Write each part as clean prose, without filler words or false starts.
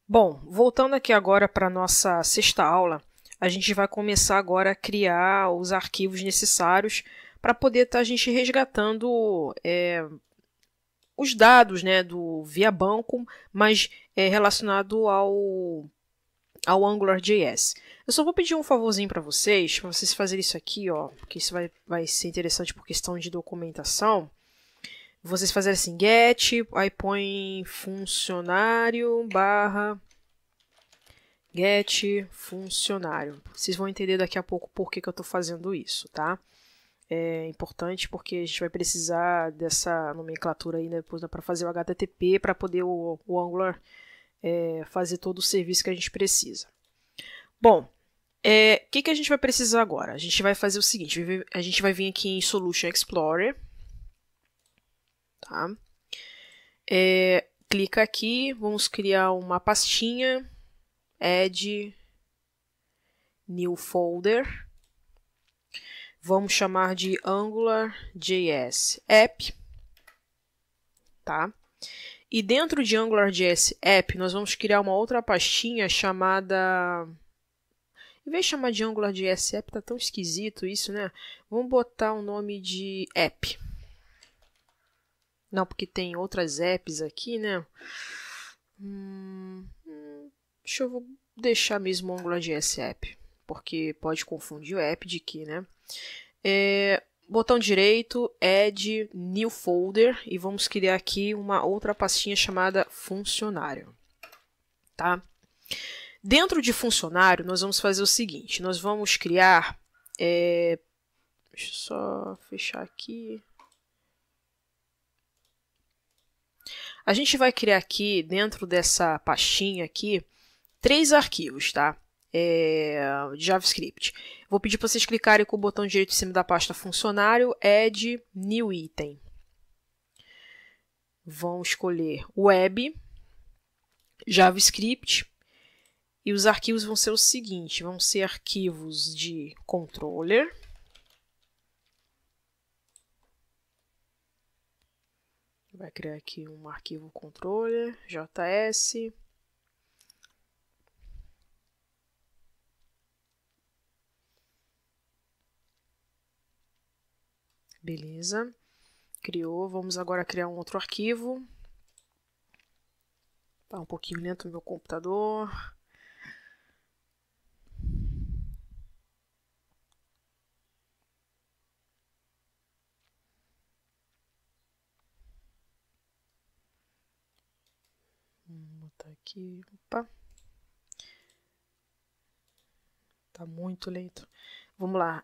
Bom, voltando aqui agora para a nossa sexta aula, a gente vai começar agora a criar os arquivos necessários para poder estar a gente resgatando os dados, né, do via banco, mas relacionado ao AngularJS. Eu só vou pedir um favorzinho para vocês fazerem isso aqui, ó, porque isso vai ser interessante por questão de documentação. Vocês fazerem assim, get, aí põe funcionário barra get funcionário. Vocês vão entender daqui a pouco por que eu estou fazendo isso, tá? É importante porque a gente vai precisar dessa nomenclatura aí, né, depois para fazer o HTTP, para poder o Angular fazer todo o serviço que a gente precisa. Bom, o que a gente vai precisar agora? A gente vai fazer o seguinte, a gente vai vir aqui em Solution Explorer, tá? Clica aqui, vamos criar uma pastinha, add new folder, vamos chamar de AngularJS App, tá? E dentro de AngularJS App, nós vamos criar uma outra pastinha chamada... Em vez de chamar de AngularJS App, tá tão esquisito isso, né? Vamos botar o nome de App. Não, porque tem outras apps aqui, né? Deixa eu deixar mesmo AngularJS App, porque pode confundir o app de que, né? Botão direito, add new folder, e vamos criar aqui uma outra pastinha chamada funcionário, tá? Dentro de funcionário, nós vamos fazer o seguinte, nós vamos criar, deixa eu só fechar aqui. A gente vai criar aqui, dentro dessa pastinha aqui, 3 arquivos, tá? JavaScript. Vou pedir para vocês clicarem com o botão direito em cima da pasta funcionário, add new item. Vão escolher web, JavaScript, e os arquivos vão ser o seguinte, vão ser arquivos de controller, vai criar aqui um arquivo controller, JS, beleza, criou, vamos agora criar um outro arquivo, tá um pouquinho lento o meu computador, vamos botar aqui, opa, tá muito lento, vamos lá,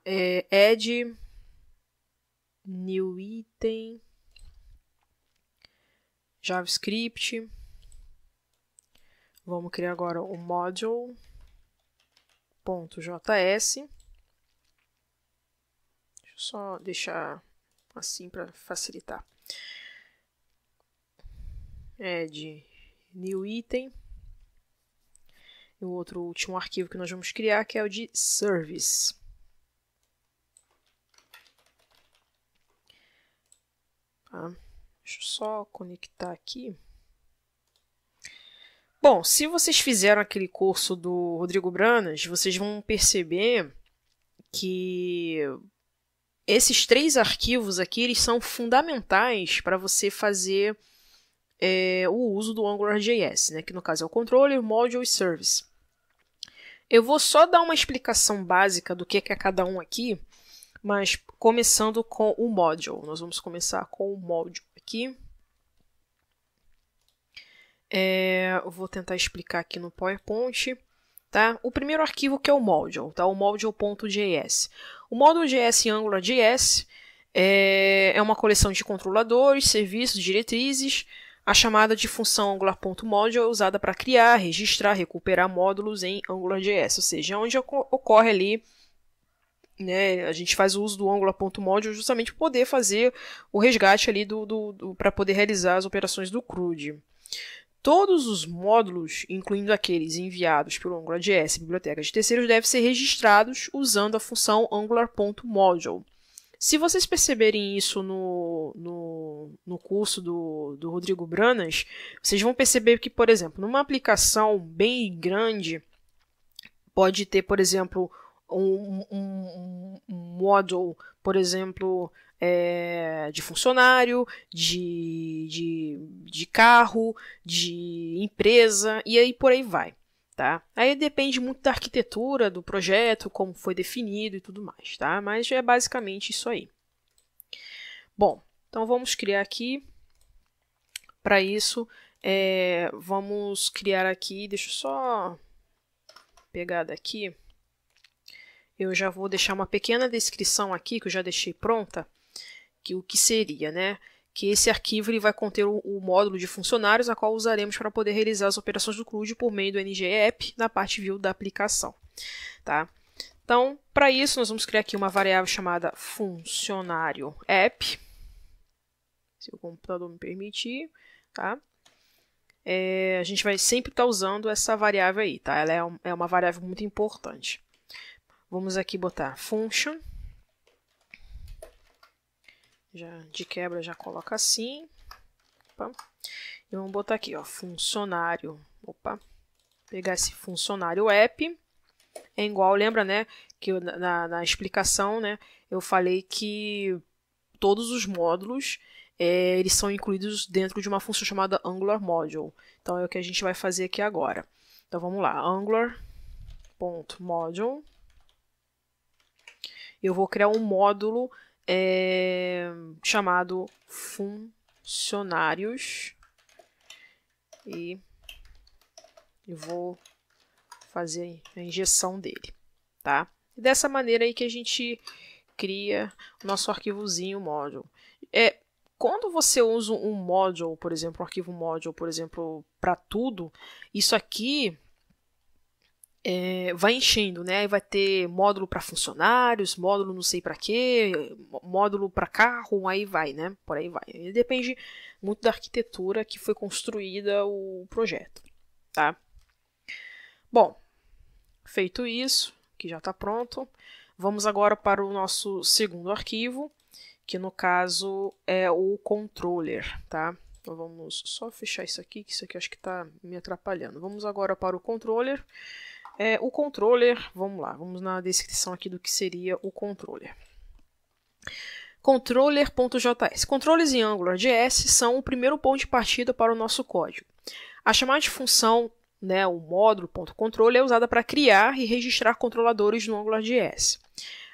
add new item, JavaScript, vamos criar agora o module.js, deixa eu só deixar assim para facilitar, add new item, e o outro último arquivo que nós vamos criar que é o de service. Tá? Deixa eu só conectar aqui. Bom, se vocês fizeram aquele curso do Rodrigo Branas, vocês vão perceber que esses 3 arquivos aqui eles são fundamentais para você fazer o uso do AngularJS, né? Que no caso é o controller, module e service. Eu vou só dar uma explicação básica do que é cada um aqui, mas começando com o module. Nós vamos começar com o module aqui. Eu vou tentar explicar aqui no PowerPoint. Tá? O primeiro arquivo que é o module, tá? O module.js. O module.js em AngularJS é uma coleção de controladores, serviços, diretrizes. A chamada de função Angular.module é usada para criar, registrar, recuperar módulos em AngularJS, ou seja, onde ocorre ali, né, a gente faz o uso do Angular.module justamente para poder fazer o resgate ali para poder realizar as operações do CRUD. Todos os módulos, incluindo aqueles enviados pelo AngularJS e bibliotecas de terceiros, devem ser registrados usando a função Angular.module. Se vocês perceberem isso no curso do Rodrigo Branas, vocês vão perceber que, por exemplo, numa aplicação bem grande, pode ter, por exemplo, um module, por exemplo, de funcionário, de carro, de empresa, e aí por aí vai. Tá? Aí depende muito da arquitetura do projeto, como foi definido e tudo mais, tá? Mas é basicamente isso aí. Bom, então vamos criar aqui. Para isso, vamos criar aqui, deixa eu só pegar daqui. Eu já vou deixar uma pequena descrição aqui, que eu já deixei pronta, que o que seria, né? Que esse arquivo ele vai conter o módulo de funcionários, a qual usaremos para poder realizar as operações do CRUD por meio do NGApp na parte view da aplicação. Tá? Então, para isso, nós vamos criar aqui uma variável chamada funcionário app, se o computador me permitir. Tá? A gente vai sempre estar usando essa variável aí. Tá? Ela é uma variável muito importante. Vamos aqui botar function. De quebra já coloca assim. Opa. E vamos botar aqui, ó, funcionário. Opa. Pegar esse funcionário app. É igual, lembra, né? Que na explicação, né? Eu falei que todos os módulos eles são incluídos dentro de uma função chamada Angular Module. Então é o que a gente vai fazer aqui agora. Então vamos lá, Angular.module. Eu vou criar um módulo chamado funcionários e vou fazer a injeção dele, tá? E dessa maneira aí que a gente cria o nosso arquivozinho module. Quando você usa um module, por exemplo, um arquivo module, por exemplo, para tudo, isso aqui vai enchendo, né? Vai ter módulo para funcionários, módulo não sei para quê, módulo para carro, aí vai, né? Por aí vai. Depende muito da arquitetura que foi construída o projeto, tá? Bom, feito isso, que já está pronto, vamos agora para o nosso segundo arquivo, que no caso é o controller, tá? Então vamos só fechar isso aqui, que isso aqui eu acho que está me atrapalhando. Vamos agora para o controller. O controller, vamos lá, vamos na descrição aqui do que seria o controller. Controller.js. Controllers em AngularJS são o primeiro ponto de partida para o nosso código. A chamada de função, né, o módulo.controller, é usada para criar e registrar controladores no AngularJS.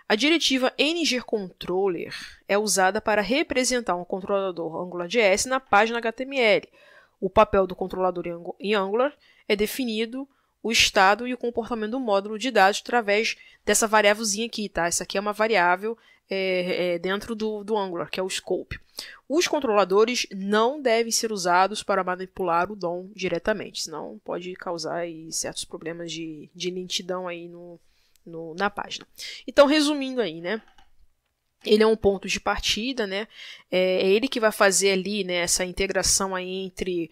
A diretiva ngController é usada para representar um controlador AngularJS na página HTML. O papel do controlador em Angular é definido o estado e o comportamento do módulo de dados através dessa variávelzinha aqui, tá? Essa aqui é uma variável dentro do Angular, que é o scope. Os controladores não devem ser usados para manipular o DOM diretamente, senão pode causar aí certos problemas de lentidão aí na página. Então, resumindo aí, né? Ele é um ponto de partida, né? É ele que vai fazer ali, né, essa integração aí entre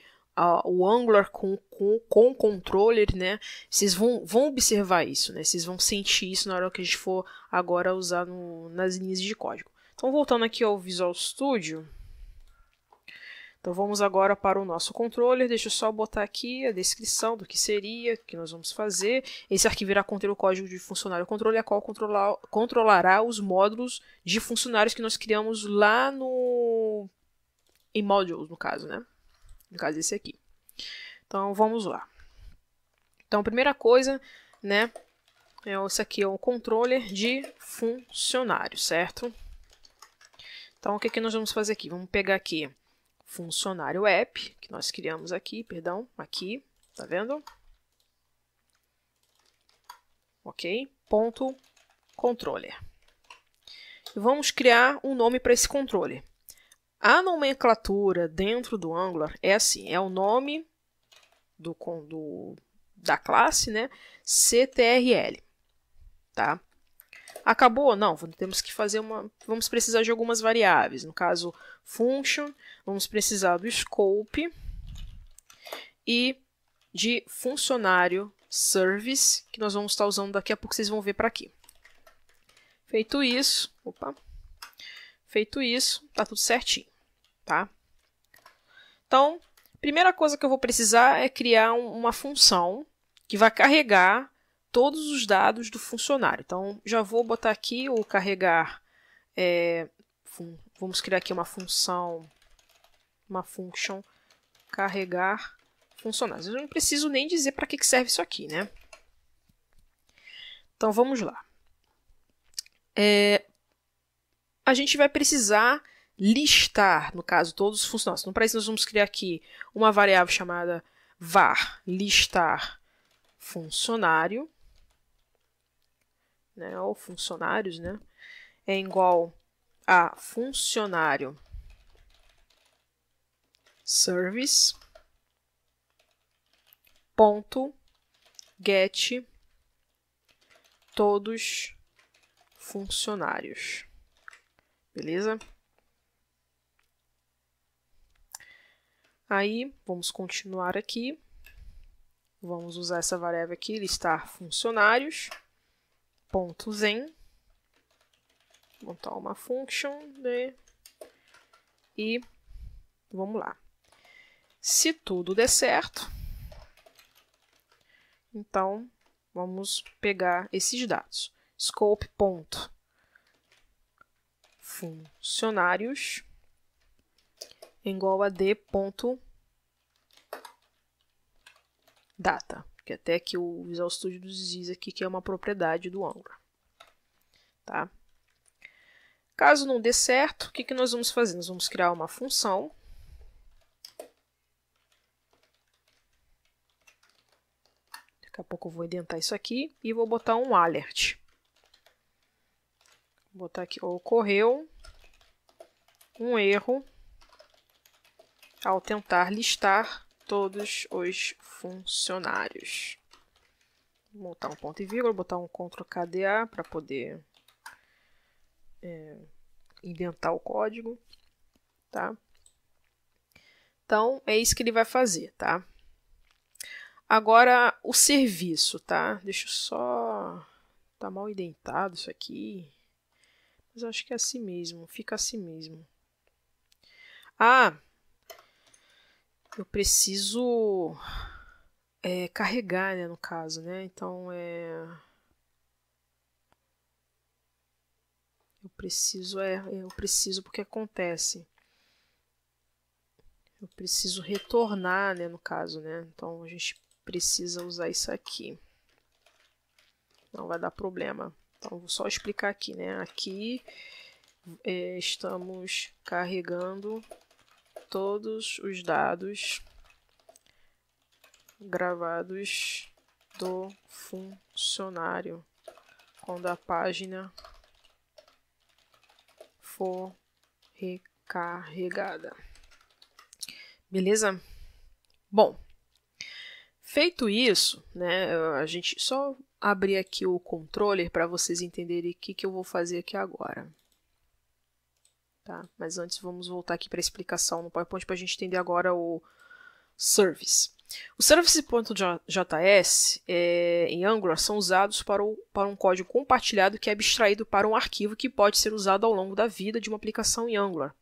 o Angular com o controller, né? Vocês vão observar isso, né? Vocês vão sentir isso na hora que a gente for agora usar nas linhas de código. Então, voltando aqui ao Visual Studio. Então, vamos agora para o nosso controller. Deixa eu só botar aqui a descrição do que seria, que nós vamos fazer. Esse arquivo irá conter o código de funcionário controller, a qual controlará os módulos de funcionários que nós criamos lá em modules, no caso, né? No caso, esse aqui. Então, vamos lá. Então, a primeira coisa, né? Esse aqui é o controller de funcionário, certo? Então, o que nós vamos fazer aqui? Vamos pegar aqui funcionário app, que nós criamos aqui, perdão, aqui, tá vendo? Ok? Ponto controller. E vamos criar um nome para esse controller. A nomenclatura dentro do Angular é assim, é o nome da classe, né? CTRL, tá? Acabou? Não, temos que fazer vamos precisar de algumas variáveis. No caso, function, vamos precisar do scope e de funcionário service, que nós vamos estar usando daqui a pouco, vocês vão ver para aqui. Feito isso, Feito isso, tá tudo certinho, tá? Então, primeira coisa que eu vou precisar é criar uma função que vai carregar todos os dados do funcionário. Então, já vou botar aqui o carregar, vamos criar aqui uma função, carregar funcionários. Eu não preciso nem dizer para que serve isso aqui, né? Então, vamos lá. A gente vai precisar listar, no caso, todos os funcionários. Então, para isso, nós vamos criar aqui uma variável chamada var listar funcionário, né, ou funcionários, né, é igual a funcionário service ponto get todos funcionários. Beleza? Aí, vamos continuar aqui. Vamos usar essa variável aqui, listar funcionários, ponto zen, montar uma function, né? E vamos lá. Se tudo der certo, então vamos pegar esses dados. Scope.funcionários igual a d.data, que até que o Visual Studio diz aqui que é uma propriedade do Angular. Tá? Caso não dê certo, o que nós vamos fazer? Nós vamos criar uma função. Daqui a pouco eu vou indentar isso aqui e vou botar um alert. Vou botar aqui, ocorreu um erro ao tentar listar todos os funcionários. Vou botar um ponto e vírgula, botar um Ctrl+KDA para poder indentar o código, tá? Então, é isso que ele vai fazer, tá? Agora, o serviço, tá? Deixa eu só... Tá mal indentado isso aqui. Mas eu acho que é assim mesmo, fica assim mesmo. Ah! Eu preciso carregar, né, no caso, né? Então, eu preciso porque acontece. Eu preciso retornar, né, no caso, né? Então, a gente precisa usar isso aqui. Não vai dar problema. Então, vou só explicar aqui, né? Aqui estamos carregando todos os dados gravados do funcionário quando a página for recarregada. Beleza? Bom, feito isso, né, a gente só abrir aqui o controller para vocês entenderem o que eu vou fazer aqui agora. Tá? Mas antes vamos voltar aqui para a explicação no PowerPoint para a gente entender agora o service. O service.js em Angular são usados para um código compartilhado que é abstraído para um arquivo que pode ser usado ao longo da vida de uma aplicação em Angular.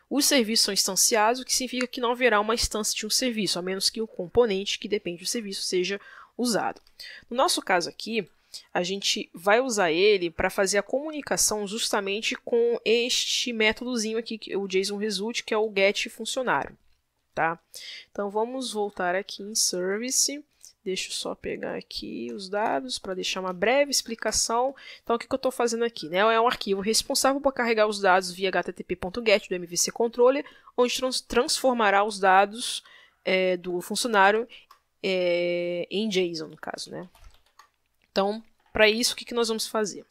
Os serviços são instanciados, o que significa que não haverá uma instância de um serviço, a menos que o componente que depende do serviço seja usado. No nosso caso aqui, a gente vai usar ele para fazer a comunicação justamente com este métodozinho aqui, o JSON_result, que é o get funcionário. Tá? Então vamos voltar aqui em service. Deixa eu só pegar aqui os dados para deixar uma breve explicação. Então o que eu estou fazendo aqui? Né? É um arquivo responsável por carregar os dados via http.get do MVC Controller, onde transformará os dados do funcionário em JSON, no caso. Né? Então, para isso, o que nós vamos fazer?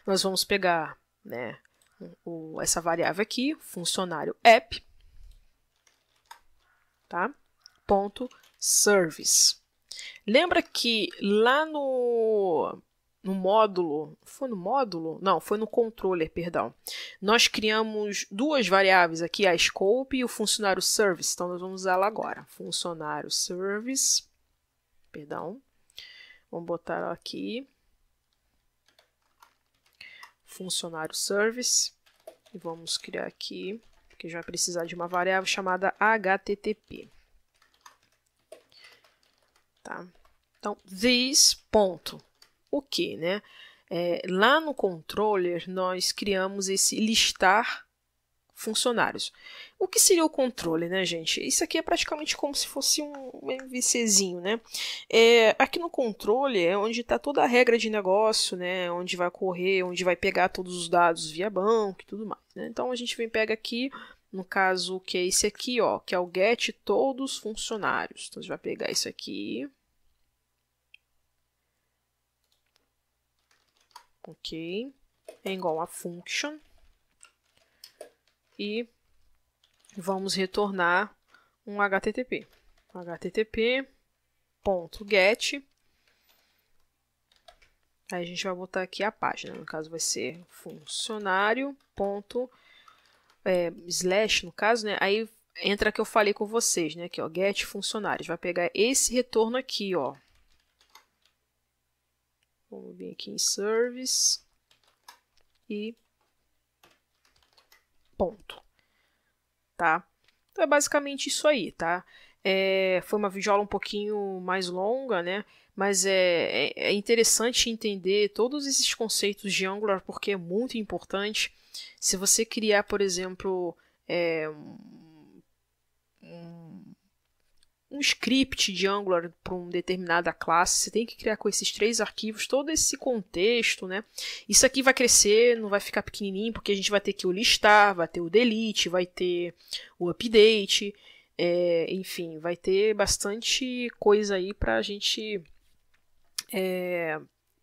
Nós vamos pegar, né, essa variável aqui, funcionário app, tá? Ponto service. Lembra que lá no módulo, foi no módulo? Não, foi no controller, perdão. Nós criamos duas variáveis aqui, a scope e o funcionário service. Então, nós vamos usá-la agora. Funcionário service, perdão. Vamos botar aqui. Funcionário service E vamos criar aqui, que já vai precisar de uma variável chamada HTTP. Tá? Então, this ponto. O que, né? Lá no controller, nós criamos esse listar funcionários. O que seria o controle, né, gente? Isso aqui é praticamente como se fosse um MVCzinho, né? Aqui no controle é onde está toda a regra de negócio, né? Onde vai correr, onde vai pegar todos os dados via banco e tudo mais, né? Então a gente pega aqui, no caso, que é esse aqui, ó, que é o get todos funcionários. Então a gente vai pegar isso aqui. Ok. É igual a function. E vamos retornar um HTTP. http.get. Aí a gente vai botar aqui a página. No caso vai ser funcionário. Slash, no caso, né? Aí entra que eu falei com vocês, né? Aqui, ó, get funcionários. Vai pegar esse retorno aqui, ó. Vamos vir aqui em service e ponto. Tá? Então é basicamente isso aí, tá? Foi uma videoaula um pouquinho mais longa, né? Mas é interessante entender todos esses conceitos de Angular porque é muito importante. Se você criar, por exemplo, um script de Angular para uma determinada classe, você tem que criar com esses 3 arquivos todo esse contexto, né? Isso aqui vai crescer, não vai ficar pequenininho, porque a gente vai ter que o listar, vai ter o delete, vai ter o update, enfim, vai ter bastante coisa aí para a gente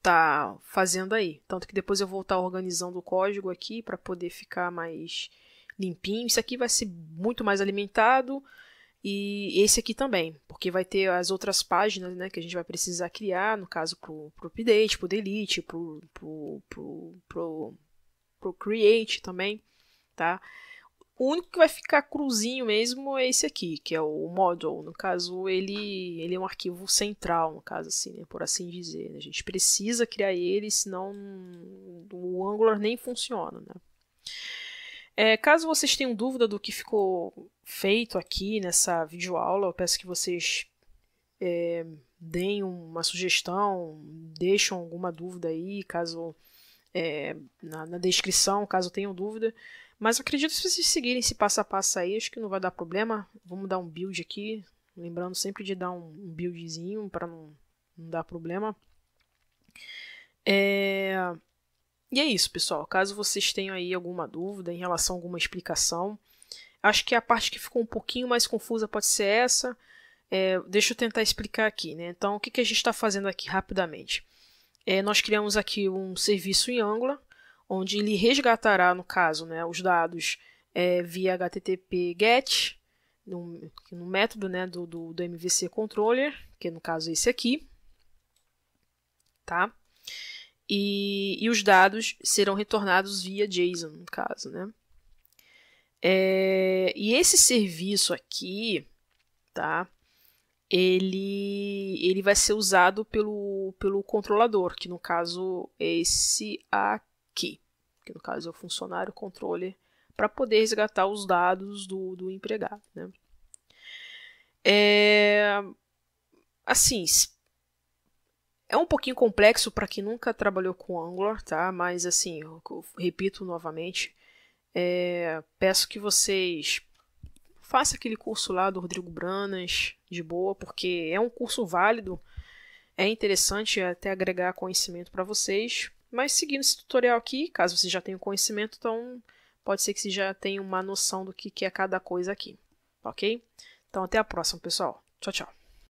tá fazendo aí. Tanto que depois eu vou estar organizando o código aqui para poder ficar mais limpinho. Isso aqui vai ser muito mais alimentado. E esse aqui também, porque vai ter as outras páginas, né, que a gente vai precisar criar, no caso pro update, pro delete, pro create também, tá? O único que vai ficar cruzinho mesmo é esse aqui, que é o model. No caso, ele é um arquivo central, no caso assim, né, por assim dizer. A gente precisa criar ele, senão o Angular nem funciona, né? Caso vocês tenham dúvida do que ficou feito aqui nessa videoaula, eu peço que vocês deem uma sugestão, deixem alguma dúvida aí, caso na descrição, caso tenham dúvida. Mas eu acredito que se vocês seguirem esse passo a passo aí, acho que não vai dar problema. Vamos dar um build aqui, lembrando sempre de dar um buildzinho para não dar problema. E é isso, pessoal. Caso vocês tenham aí alguma dúvida em relação a alguma explicação, acho que a parte que ficou um pouquinho mais confusa pode ser essa. Deixa eu tentar explicar aqui, né? Então, o que a gente está fazendo aqui rapidamente? Nós criamos aqui um serviço em Angular, onde ele resgatará, no caso, né, os dados via HTTP GET, no método, né, do MVC Controller, que no caso é esse aqui. Tá? E os dados serão retornados via JSON, no caso, né? E esse serviço aqui, tá? Ele vai ser usado pelo controlador, que no caso é esse aqui, que no caso é o funcionário controller, para poder resgatar os dados do empregado, né? Assim, é um pouquinho complexo para quem nunca trabalhou com Angular, tá? Mas assim, eu repito novamente, peço que vocês façam aquele curso lá do Rodrigo Branas, de boa, porque é um curso válido, é interessante até agregar conhecimento para vocês, mas seguindo esse tutorial aqui, caso vocês já tenham conhecimento, então pode ser que vocês já tenham uma noção do que é cada coisa aqui, ok? Então até a próxima, pessoal. Tchau, tchau.